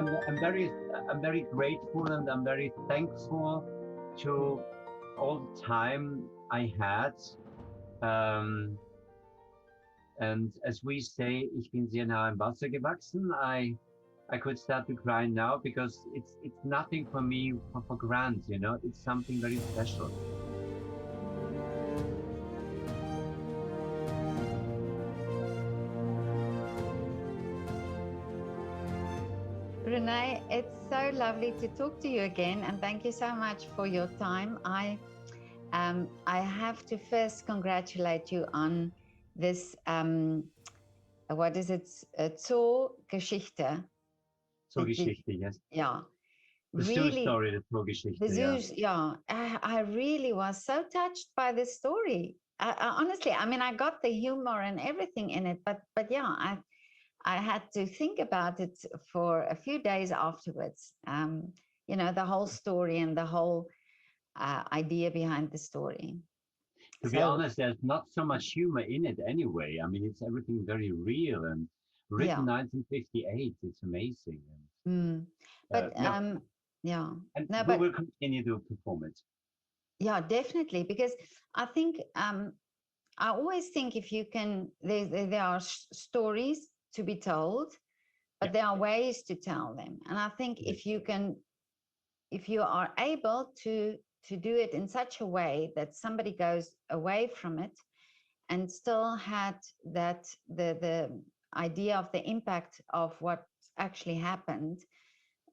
I'm very grateful, and I'm very thankful to all the time I had. Um, and as we say, ich bin sehr nah im Wasser gewachsen. I could start to cry now because it's nothing for me for granted, you know. It's something very special. Rene, it's so lovely to talk to you again, and thank you so much for your time. I have to first congratulate you on this, what is it, Zoo-Geschichte. Zoo-Geschichte, yes. Yeah. The really, zoo story, the Zoo-Geschichte, the zoos, yeah. I really was so touched by this story. Honestly, I mean, I got the humor and everything in it, but yeah, I had to think about it for a few days afterwards. You know, the whole story and the whole idea behind the story. To be honest, there's not so much humor in it anyway. I mean, it's everything very real and written 1958. It's amazing. But yeah. And no, we will continue to perform it. Yeah, definitely. Because I think, I always think if you can, there are stories to be told, but there are ways to tell them. And I think if you are able to do it in such a way that somebody goes away from it and still had that the idea of the impact of what actually happened.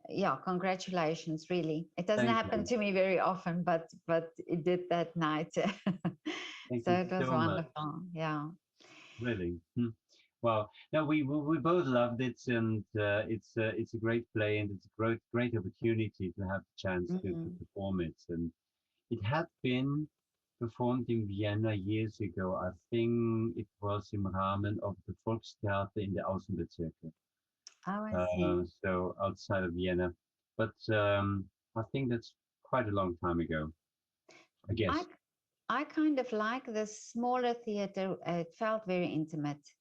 Yeah, congratulations, really. It doesn't happen to me very often, but it did that night. So it was wonderful. Yeah. Really. Well, no, we both loved it, and it's a great play, and it's a great opportunity to have the chance to perform it. And it had been performed in Vienna years ago. I think it was im Rahmen of the Volkstheater in the Außenbezirke. Oh, I see. So outside of Vienna, but I think that's quite a long time ago, I guess. I kind of like the smaller theater. It felt very intimate,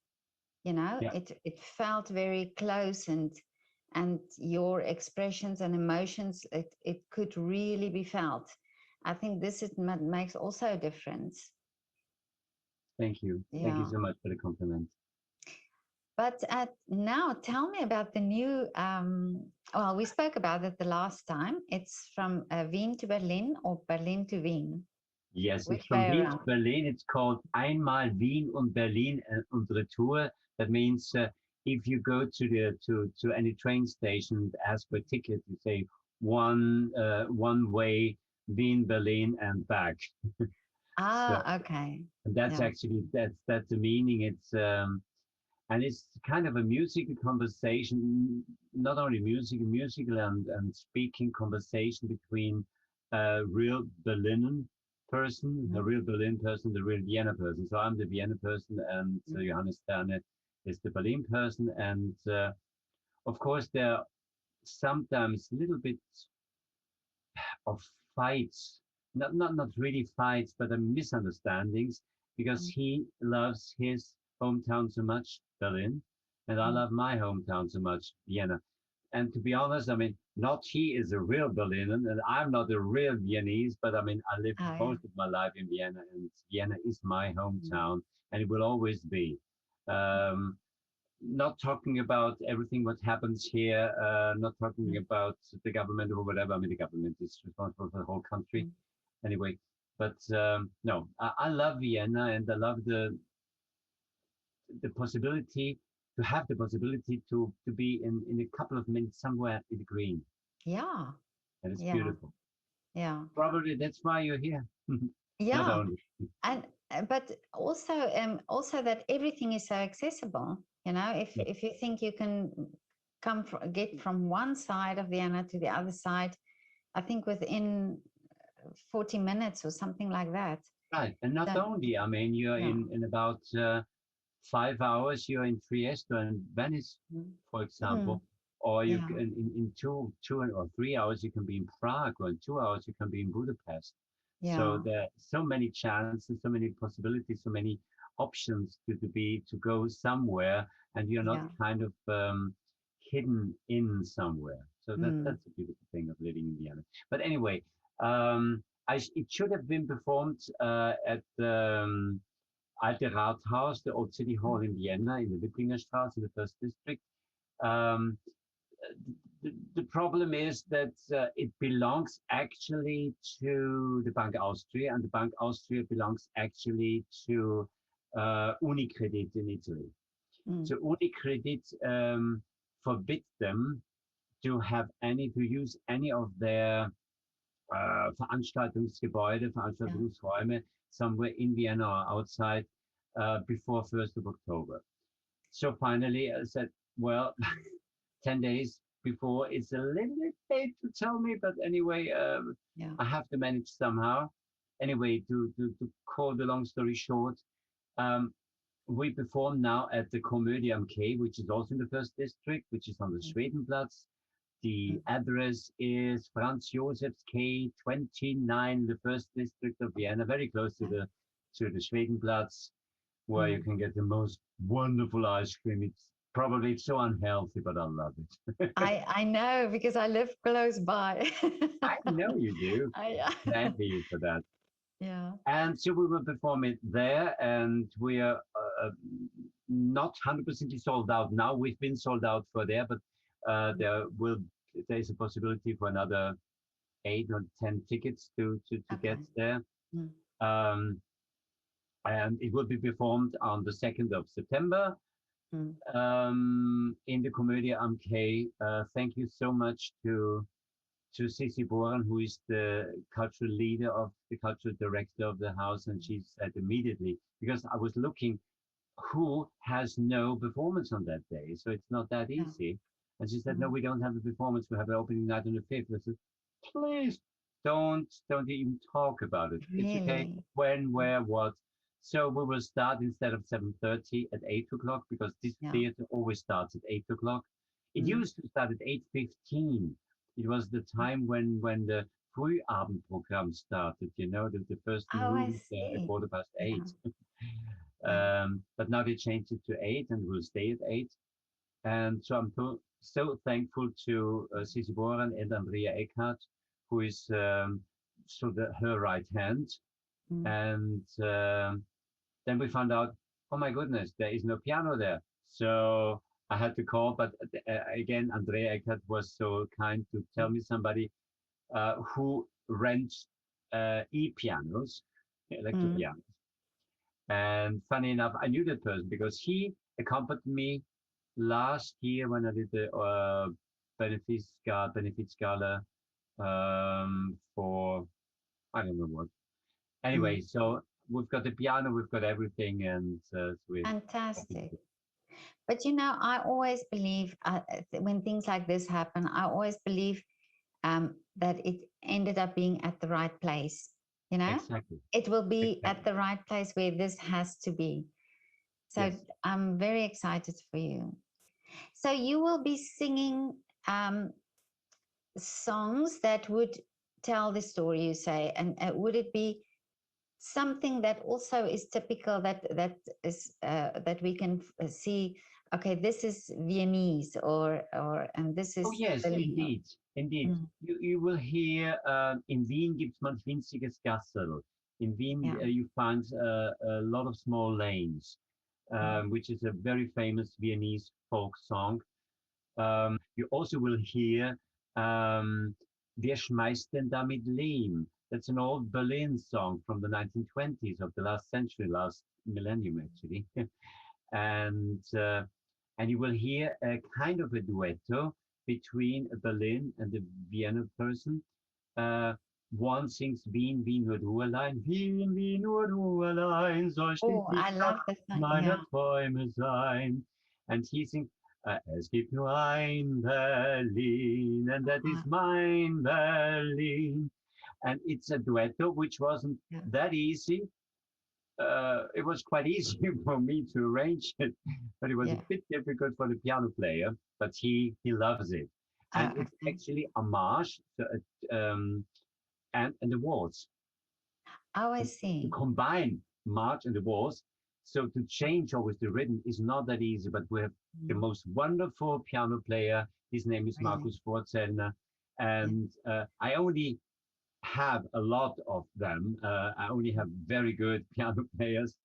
you know. It felt very close, and your expressions and emotions, it could really be felt. I think this makes also a difference. Thank you. Thank you so much for the compliment. But now tell me about the new, well, we spoke about it the last time. It's from Wien to Berlin, or Berlin to Wien. Yes, it's from Wien to Berlin. It's called Einmal Wien-Berlin Retour. That means if you go to any train station, ask for a ticket, you say one way Wien, Berlin, and back. Okay. And that's actually that's the meaning. It's and it's kind of a musical conversation, not only musical and speaking conversation between a real Berlin person, the real Vienna person. So I'm the Vienna person, and Johannes Terne is the Berlin person. And of course, there are sometimes a little bit of fights, not really fights, but misunderstandings, because he loves his hometown so much, Berlin, and I love my hometown so much, Vienna. And to be honest, I mean, not he is a real Berliner, and I'm not a real Viennese, but I mean, I lived most of my life in Vienna, and Vienna is my hometown, and it will always be. Not talking about everything what happens here, not talking about the government or whatever. I mean, the government is responsible for the whole country anyway. But no, I love Vienna, and I love the possibility to have the possibility to be in a couple of minutes somewhere in the green. Yeah. And it's beautiful. Yeah. Probably that's why you're here. Yeah. Not only. And but also that everything is so accessible. You know, if you think you can get from one side of Vienna to the other side, I think within 40 minutes or something like that. Right. And not only, I mean, you're in about 5 hours, you're in Trieste and Venice, for example, or you can, in two or 3 hours, you can be in Prague, or in 2 hours, you can be in Budapest. So there are so many chances, so many possibilities, so many options to go somewhere, and you're not kind of hidden in somewhere. So that's a beautiful thing of living in Vienna. But anyway, it should have been performed at the Alte Rathaus, the old city hall in Vienna, in the Wipplingerstraße, in the first district. Um, the problem is that it belongs actually to the Bank Austria, and the Bank Austria belongs actually to Unicredit in Italy. So Unicredit forbid them to use any of their Veranstaltungsgebäude, Veranstaltungsräume somewhere in Vienna or outside before 1st of October. So finally I said, well, 10 days before, it's a little bit late to tell me, but anyway, I have to manage somehow. Anyway, to call the long story short, we perform now at the Komödie am Quai, which is also in the first district, which is on the Schwedenplatz. The address is Franz Josefs Quai 29, the first district of Vienna, very close to the Schwedenplatz, where you can get the most wonderful ice cream. It's probably so unhealthy, but I love it. I know, because I live close by. I know you do. I envy you for that. Yeah. And so we will perform it there, and we are not 100% sold out now. We've been sold out for there, but there's a possibility for another 8 or 10 tickets to get there. And it will be performed on the 2nd of September in the Komödie am Quai. Thank you so much to Sissi Boran, who is the cultural leader of the cultural director of the house, and she said immediately, because I was looking who has no performance on that day, so it's not that easy. And she said, no, we don't have a performance. We have an opening night on the 5th. I said, please don't even talk about it. Really? It's okay. When, where, what. So we will start instead of 7:30 at 8 o'clock, because this theater always starts at 8 o'clock. It used to start at 8:15. It was the time when the Frühabendprogramm started, you know, the first movie at 8:15. But now they changed it to 8 and will stay at 8. And so I'm so thankful to Sissi Boran and Andrea Eckhardt, who is her right hand. And then we found out, oh my goodness, there is no piano there. So I had to call, but again, Andrea Eckhardt was so kind to tell me somebody who rents e-pianos, electric pianos. And funny enough, I knew that person because he accompanied me last year when I did the benefit gala for, I don't know what. Anyway, so we've got the piano, we've got everything, and fantastic. But you know, I always believe when things like this happen, I always believe that it ended up being at the right place. You know, exactly. It will be at the right place where this has to be. So I'm very excited for you. So you will be singing songs that would tell the story, you say, and would it be something that also is typical that we can see? Okay, this is Viennese, and this is. Oh yes, indeed. You will hear in Wien gibt's manch winziges Gassel. In Wien you find a lot of small lanes, which is a very famous Viennese folk song. You also will hear Wer schmeißt denn da mit Lehm? That's an old Berlin song from the 1920s of the last century, last millennium actually. And you will hear a kind of a duetto between a Berlin and a Vienna person. One sings Wien, Wien nur du allein, Wien, Wien nur du allein, soll I love the song. meiner Träume sein. And he sings, es gibt nur ein Berlin, and that is mein Berlin. And it's a duetto, which wasn't that easy. It was quite easy for me to arrange it, but it was a bit difficult for the piano player, but he loves it. And it's actually a march and the waltz. Oh, I see. To combine march and the waltz. So to change always the rhythm is not that easy, but we have the most wonderful piano player. His name is Really? Markus Vorzellner. Yeah. And I only have a lot of them. I only have very good piano players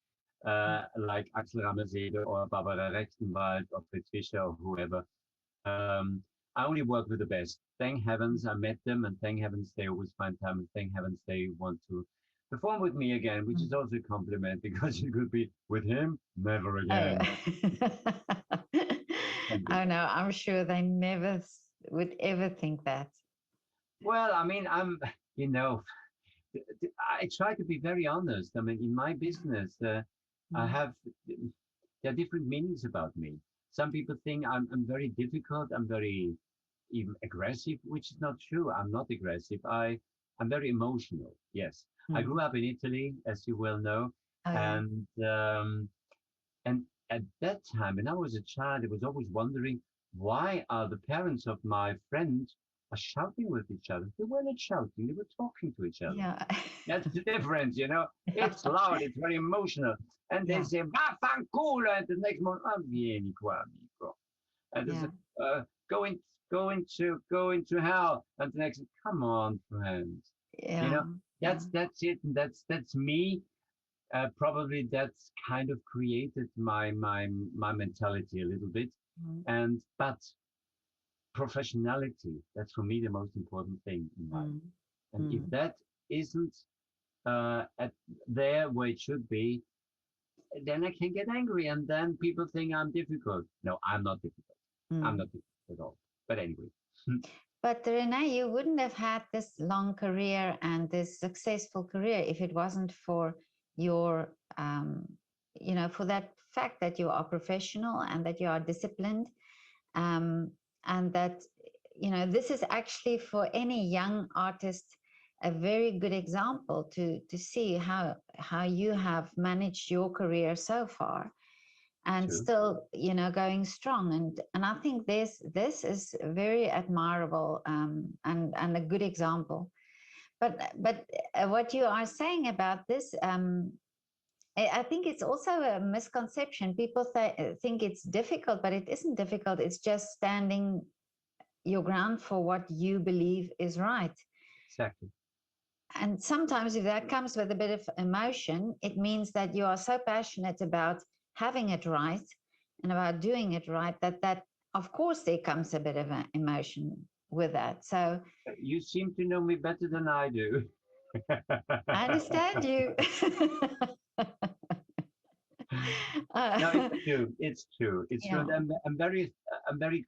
like Axel Ramazede or Barbara Rechtenwald or Fritz Fischer or whoever. I only work with the best. Thank heavens I met them, and thank heavens they always find time, and thank heavens they want to perform with me again, which is also a compliment because it could be with him, never again. Oh no, I'm sure they never would ever think that. Well, I mean, you know, I try to be very honest. I mean, in my business, I have there are different meanings about me. Some people think I'm very difficult. I'm very even aggressive, which is not true. I'm not aggressive. I'm very emotional. Yes, I grew up in Italy, as you well know, Oh, yeah. And at that time, when I was a child, I was always wondering why are the parents of my friend are shouting with each other? They were not shouting; they were talking to each other. Yeah. That's the difference, you know. It's loud, it's very emotional. And they Yeah. say, vaffanculo, and the next morning, oh, vieni qua, amico. And they Yeah. say, go into hell. And the next, come on, friends. You know, Yeah. that's it. And that's me. Probably that's kind of created my mentality a little bit. And but professionality, that's for me the most important thing in life. And if that isn't at there where it should be, then I can get angry, and then people think I'm difficult. No, I'm not difficult. I'm not difficult at all. But anyway. But Rene, you wouldn't have had this long career and this successful career if it wasn't for your, for that fact that you are professional and that you are disciplined, and that, this is actually for any young artist a very good example to see how you have managed your career so far and True. still going strong, and I think this is very admirable, and a good example. But what you are saying about this, I think it's also a misconception. People think it's difficult, but it isn't difficult. It's just standing your ground for what you believe is right. Exactly. And sometimes if that comes with a bit of emotion, it means that you are so passionate about having it right and about doing it right that of course there comes a bit of an emotion with that. So You seem to know me better than I do. I understand you. No, it's true. It's true. It's true. Yeah. And I'm very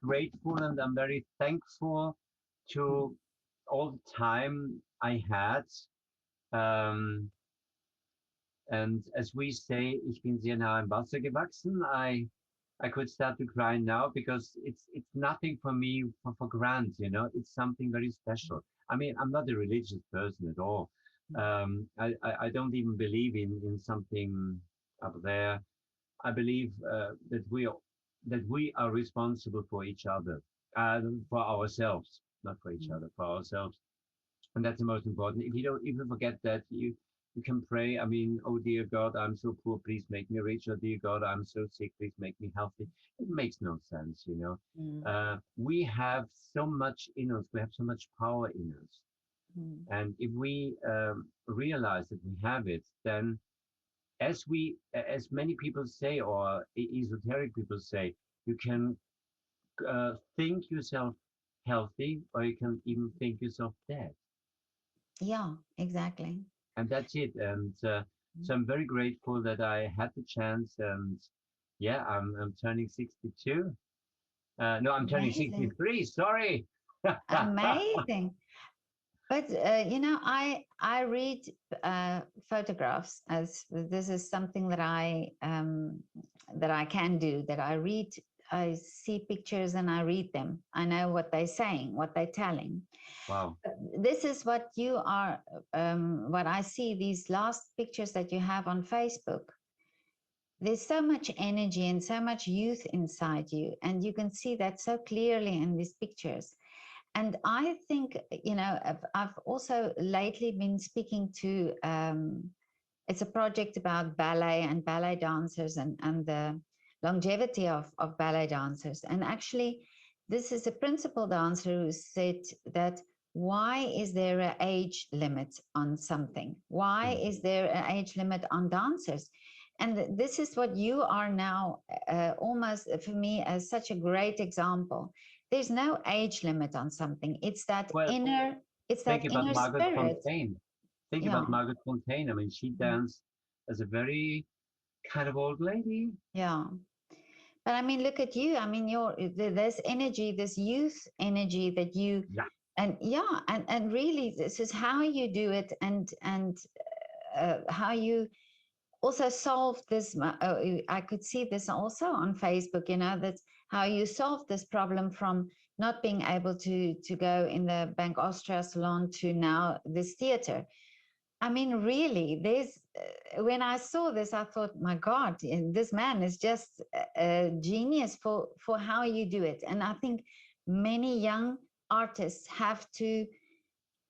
grateful, and I'm very thankful to all the time I had. Um, and as we say, ich bin sehr nah im Wasser gewachsen. I could start to cry now because it's nothing for me for granted, you know. It's something very special. I mean, I'm not a religious person at all. I don't even believe in something up there. I believe that we are responsible for each other, for ourselves, not for each other, for ourselves, and that's the most important. If you forget that, you can pray. I mean, oh dear God, I'm so poor, please make me rich. Oh dear God, I'm so sick, please make me healthy. It makes no sense, you know. We have so much in us. We have so much power in us, and if we realize that we have it, then as many people say, or esoteric people say, you can think yourself healthy, or you can even think yourself dead. Yeah, exactly. And that's it. And so I'm very grateful that I had the chance. And yeah, I'm turning 62. No, I'm turning Amazing. 63. Sorry. Amazing. But I read photographs, as this is something that I can do. That I see pictures and I read them. I know what they're saying, what they're telling. Wow. This is what you are. What I see, these last pictures that you have on Facebook. There's so much energy and so much youth inside you, and you can see that so clearly in these pictures. And I think, I've also lately been speaking to it's a project about ballet and ballet dancers and the longevity of ballet dancers. And actually, this is a principal dancer who said that why is there an age limit on something? Why is there an age limit on dancers? And this is what you are now, almost for me, as such a great example. There's no age limit on something. It's that Well, inner, it's think that about inner Margaret spirit. Fontaine. Think Yeah. about Margaret Fontaine. I mean, she danced as a very kind of old lady. Yeah. But I mean, look at you. I mean, this energy, this youth energy that you, Yeah. and yeah, and really, this is how you do it, and how you also solve this. I could see this also on Facebook. You know, that's how you solve this problem from not being able to go in the Bank Austria salon to now this theater. I mean, really, there's when I saw this, I thought, my God, this man is just a genius for how you do it. And I think many young artists have to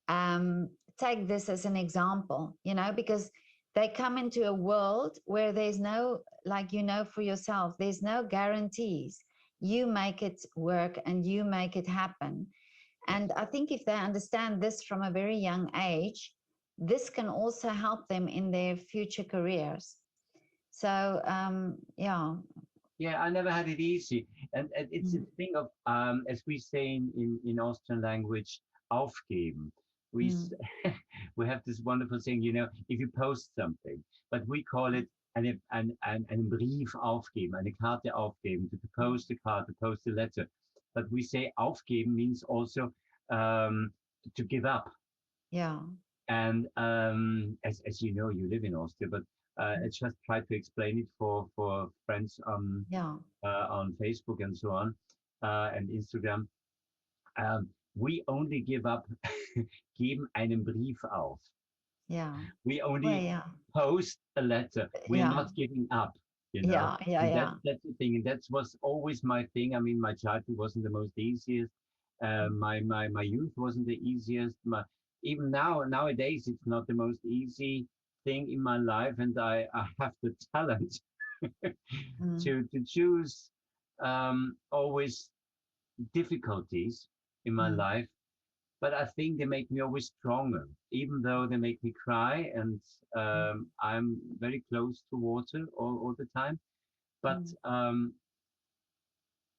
um, take this as an example, you know, because they come into a world where there's no, like, you know, for yourself, there's no guarantees. You make it work and you make it happen. And I think if they understand this from a very young age, this can also help them in their future careers. So, yeah. Yeah, I never had it easy. And it's a thing of, as we say in Austrian language, aufgeben. We, we have this wonderful thing, you know, if you post something, but we call it einen Brief aufgeben, eine Karte aufgeben, to post a card, to post a letter. But we say aufgeben means also to give up. Yeah. And as you know, you live in Austria, but I just try to explain it for friends on Facebook and so on and Instagram. We only give up, geben einen Brief auf. Yeah. We only Well, yeah. post a letter. We're Yeah. not giving up, you know. And that's the thing, and that was always my thing. I mean, my childhood wasn't the most easiest. My youth wasn't the easiest. Even nowadays, it's not the most easy thing in my life, and I have the talent to choose always difficulties in my life, but I think they make me always stronger, even though they make me cry, and I'm very close to water all the time. But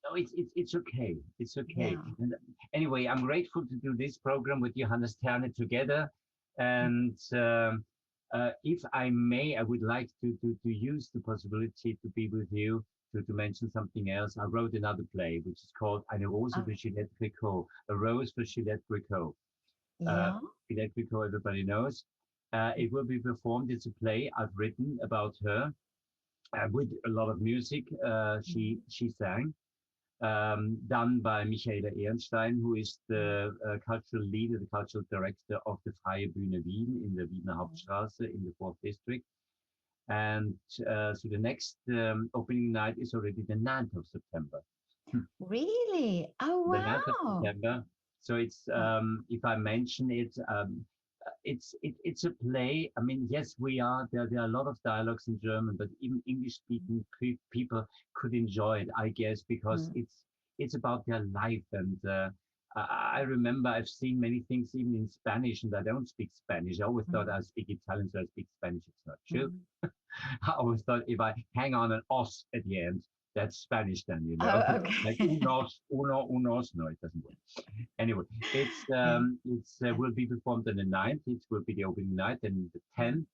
no, it's okay. It's okay. Yeah. And anyway, I'm grateful to do this program with Johannes Terne together. And if I may, I would like to use the possibility to be with you to mention something else. I wrote another play, which is called Eine Rose for Juliette Gréco, a rose for Juliette Gréco. Juliette Gréco, everybody knows. It will be performed. It's a play I've written about her with a lot of music. She sang. Done by Michaela Ehrenstein, who is the cultural leader, the cultural director of the Freie Bühne Wien in the Wiener Hauptstraße in the 4th district. And so the next opening night is already the 9th of September. Really? Oh, wow. The 9th of September. So it's, if I mention it, it's a play. I mean, yes, there are a lot of dialogues in German, but even English-speaking people could enjoy it, I guess, because it's about their life. And I remember I've seen many things even in Spanish, and I don't speak Spanish. I always thought I speak Italian, so I speak Spanish. It's not true. I always thought if I hang on an os at the end, that's Spanish then, you know. Oh, okay. Like unos, no, it doesn't work. Anyway, it's will be performed on the 9th. It will be the opening night, and the 10th.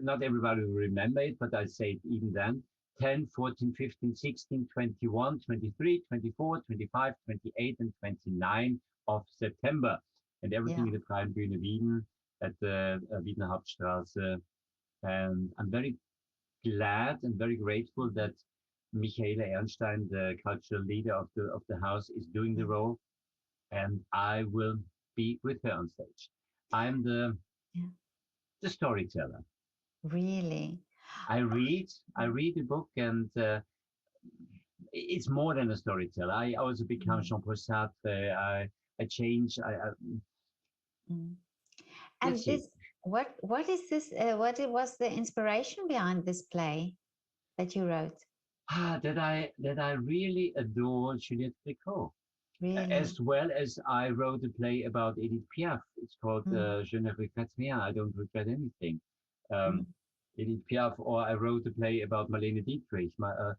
Not everybody will remember it, but I say it even then. 10, 14, 15, 16, 21, 23, 24, 25, 28, and 29 of September. And everything in the Freie Bühne Wien at the Wiener Hauptstraße. And I'm very glad and very grateful that Michaela Ehrenstein, the cultural leader of the house, is doing the role, and I will be with her on stage. I'm the storyteller. Really? I read the book, and it's more than a storyteller. I also become Jean-Paul Sartre. I change. And What is this? Was the inspiration behind this play that you wrote? That I really adore Juliette Gréco, Really? as well as I wrote a play about Edith Piaf. It's called Mm, Je ne regrette rien. I don't regret anything. Um, mm, Edith Piaf, or I wrote a play about Marlene Dietrich, mm,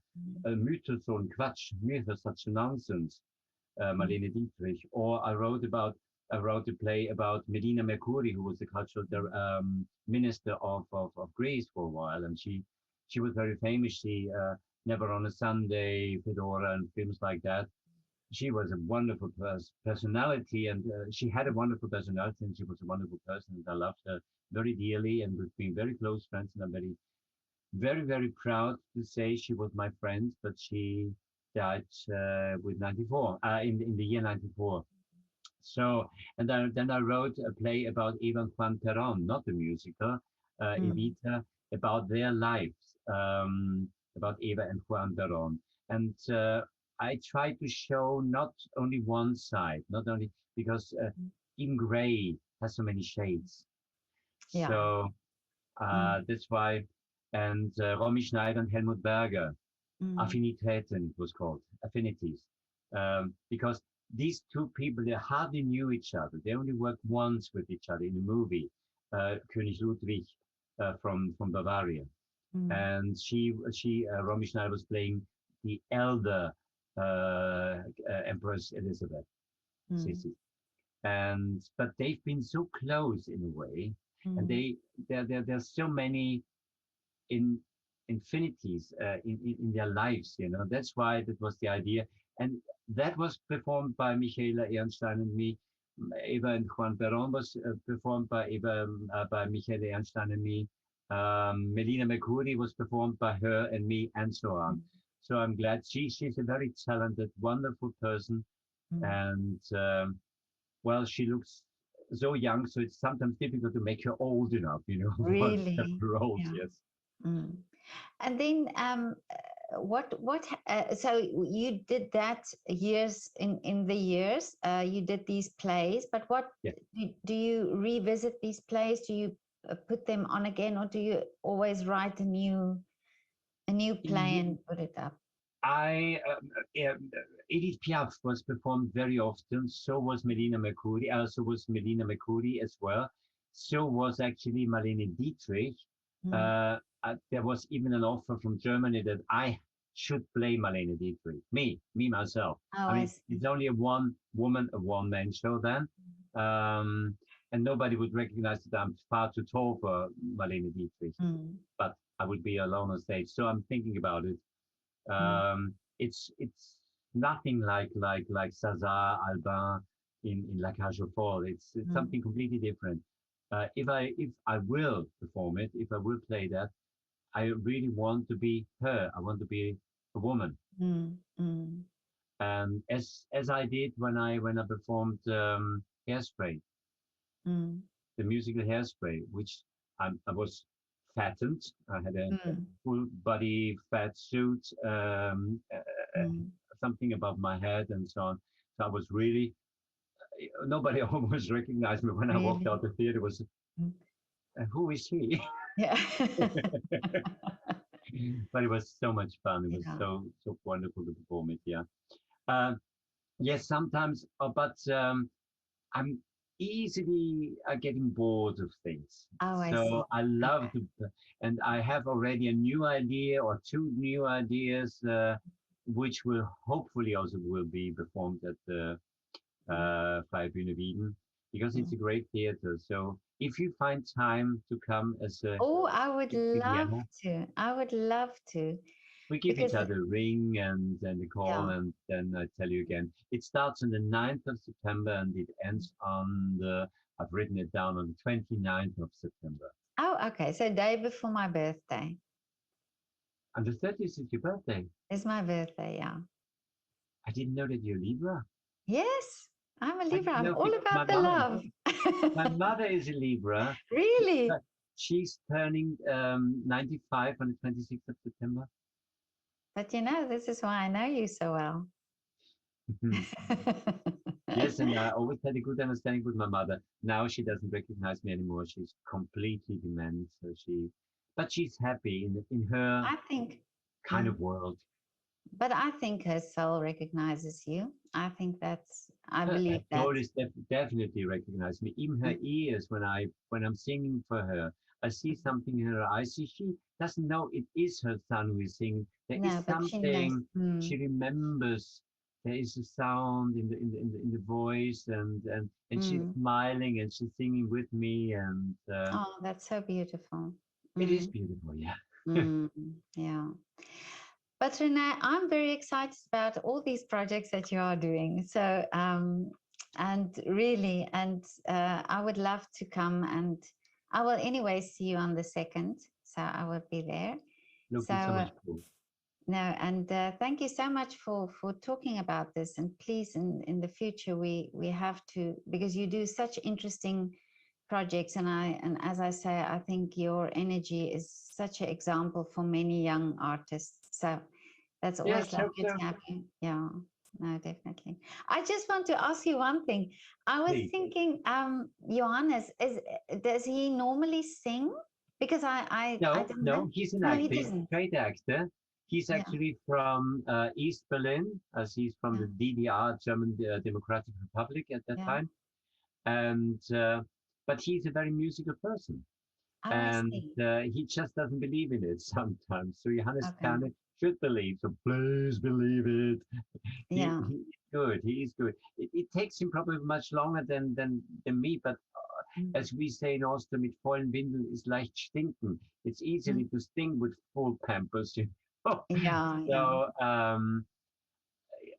Mythos und Quatsch, Mythos, such nonsense, mm, Marlene Dietrich. Or I wrote a play about Medina Mercouri, who was the cultural minister of Greece for a while, and she was very famous. She Never on a Sunday, Fedora, and films like that. She was a wonderful personality, and she had a wonderful personality, and she was a wonderful person, and I loved her very dearly, and we've been very close friends, and I'm very proud to say she was my friend, but she died with 94, in the year 94. So, and then I wrote a play about Eva and Juan Perón, not the musical, mm, Evita, about their lives, about Eva and Juan Perón. And I try to show not only one side, not only because mm. even gray has so many shades. Yeah. So Mm, that's why, and Romy Schneider and Helmut Berger, mm, Affinitäten, it was called, Affinities. Because these two people, they hardly knew each other. They only worked once with each other in a movie, König Ludwig from Bavaria. mm, And Romy Schneider was playing the elder Empress Elizabeth, mm, Sissi. And but they've been so close in a way, and mm, there's so many in infinities in their lives, you know. That's why that was the idea. And that was performed by Michaela Ehrenstein and me. Eva and Juan Perón was performed by by Michaela Ehrenstein and me. Melina Mercouri was performed by her and me, and so on. mm, So I'm glad she's a very talented, wonderful person, mm. and well, she looks so young, so it's sometimes difficult to make her old enough, you know, for Really? her roles. Yeah. Yes. Mm. And then, so you did that years in the years, you did these plays, but what Yeah. do you revisit these plays? Do you put them on again, or do you always write a new play Ye- and put it up? yeah, Edith Piaf was performed very often. So was Melina Mercouri. So was Melina Mercouri as well. So was actually Marlene Dietrich. Mm. There was even an offer from Germany that I should play Marlene Dietrich. Me myself. Oh, I I mean, see. it's only a one woman, a one man show then. And nobody would recognize that I'm far too tall for Marlene Dietrich. Mm, But I would be alone on stage. So I'm thinking about it. mm, It's nothing like César Albin in La Cage aux Folles. It's mm, something completely different. If I will perform it, if I will play that, I really want to be her. I want to be a woman, mm, mm, and as I did when I performed Hairspray, mm, the musical Hairspray, which I was fattened. I had a mm, full body fat suit, mm. something above my head, and so on. So I was really nobody almost recognized me when I walked Really? out the theater. Was Mm. who is he? Yeah. But it was so much fun. It was Yeah. so wonderful to perform it. Yeah. Uh, yes, sometimes, but I'm easily getting bored of things. Oh, I So see. I love Okay. to, and I have already a new idea or two new ideas, which will hopefully also will be performed at the Mm, Freie Bühne Wieden, because it's mm. a great theater. So if you find time to come as a Oh, I would love Vienna, to. I would love to we give each because other a ring and a call, yeah. and then I tell you again. It starts on the 9th of September and it ends on I've written it down, on the 29th of September. Oh, okay. So day before my birthday And the 30th is your birthday. is my birthday. Yeah. I didn't know that you're Libra. Yes, I'm a I Libra. didn't I'm know all because about the love. my mother is a Libra. Really? She's turning 95 on the 26th of September. But you know, this is why I know you so well. Yes, and I always had a good understanding with my mother. Now she doesn't recognize me anymore. She's completely dement. But she's happy in her I think, kind of world. but I think her soul recognizes you. I Her believe that. soul is definitely recognize me. Even her ears, when I'm singing for her, I see something in her eyes. She doesn't know it is her son who is singing. There is No, but she knows. something she remembers. There is a sound in the voice, and she's smiling and she's singing with me, and Oh, that's so beautiful. it is beautiful. Yeah. Yeah. But Renee, I'm very excited about all these projects that you are doing. So, and really, I would love to come, and I will anyway see you on the 2nd. So I will be there. Looking so much cool. No, and thank you so much for talking about this. And please, in the future, we have to, because you do such interesting projects, and as I say, I think your energy is such an example for many young artists. So that's always lovely to have you. Yeah, no, definitely. I just want to ask you one thing. I was thinking, Johannes, does he normally sing? Because I didn't know. He's an No, actor. he He's a doesn't. great actor. He's actually from East Berlin, as he's from the DDR, German Democratic Republic at that time. And but he's a very musical person, and he just doesn't believe in it sometimes. So Johannes Terne should believe. So please believe it. Yeah. He's good. He is good. It takes him probably much longer than me, but as we say in Austria, mit vollen Windeln ist leicht stinken. It's easily to stink with full pampers. You know? So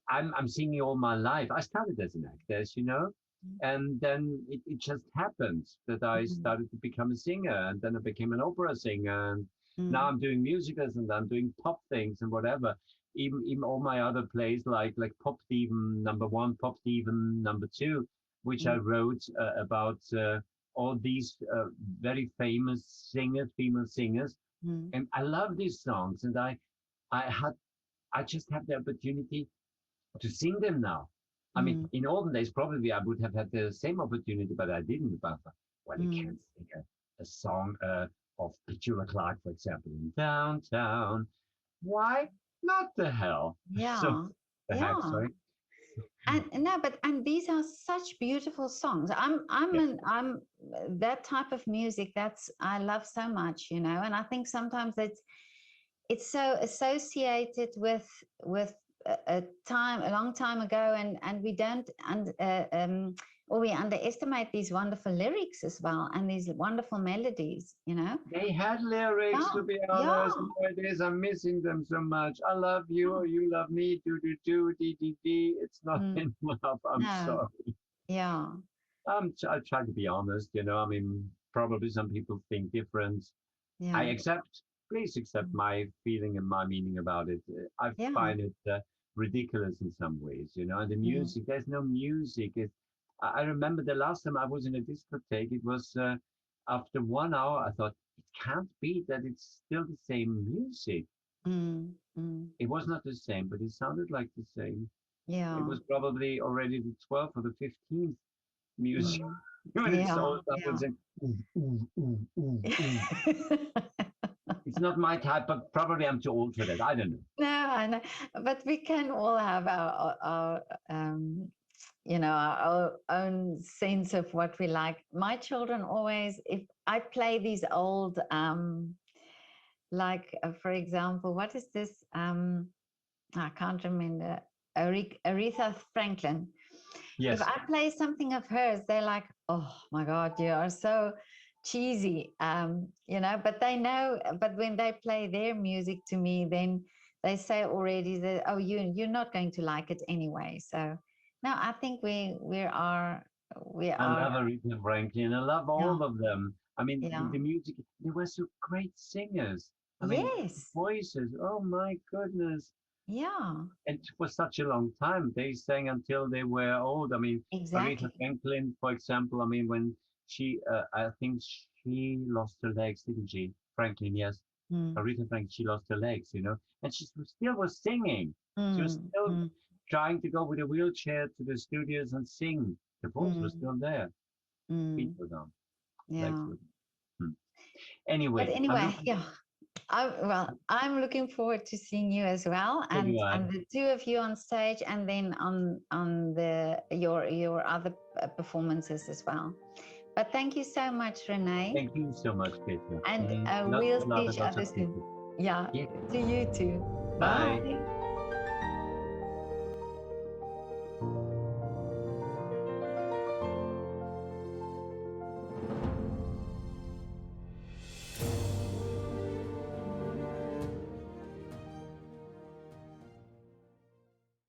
I'm singing all my life. I started as an actor, as you know, and then it just happened that I started to become a singer, and then I became an opera singer, and now I'm doing musicals and I'm doing pop things and whatever. Even all my other plays like Pop Diven #1, Pop Diven #2, which I wrote about all these very famous singers, female singers, and I love these songs, and I just have the opportunity to sing them now. I mean, in olden days, probably I would have had the same opportunity, but I didn't. But well, you can't sing a song of Petula Clark, for example, in downtown. Why? Not the hell. Yeah. So, the heck, sorry. And these are such beautiful songs. I'm that type of music that's I love so much, you know. And I think sometimes it's so associated with a long time ago, and we don't or we underestimate these wonderful lyrics as well, and these wonderful melodies, you know. They had lyrics, to be honest. Nowadays, I'm missing them so much. I love you, you love me, do do do, d d d. It's not enough. I'm sorry. Yeah. I try to be honest, you know. I mean, probably some people think different. Yeah. I accept. Please accept my feeling and my meaning about it. I find it ridiculous in some ways, you know. And the music, there's no music. I remember the last time I was in a discotheque, it was after 1 hour, I thought, it can't be that it's still the same music. It was not the same, but it sounded like the same. Yeah. It was probably already the 12th or the 15th music. When it's all saying, It's not my type, but probably I'm too old for that. I don't know. No, I know. But we can all have our you know, our own sense of what we like. My children always, if I play these old, like for example, what is this? I can't remember. Aretha Franklin. Yes. If I play something of hers, they're like, "Oh my God, you are so cheesy," you know. But they know. But when they play their music to me, then they say already that, "Oh, you're not going to like it anyway." So. No, I think we are. I love Aretha Franklin. I love all of them. I mean, the music. They were so great singers. I mean, voices. Oh my goodness. Yeah. And for such a long time, they sang until they were old. I mean, Aretha Franklin, for example. I mean, when she, I think she lost her legs, didn't she? Franklin, yes. Aretha Franklin, she lost her legs, you know, and she still was singing. She was still. trying to go with a wheelchair to the studios and sing. The voice was still there. Feet were gone. Legs Yeah. were gone. But Anyway, anyway, yeah. I'm looking forward to seeing you as well, So do I. and the two of you on stage, and then on your other performances as well. But thank you so much, René, Thank you so much, Petra. and Lots we'll of love see and each lots other of soon. kisses. Yeah, Yeah. to you too. Bye. Bye.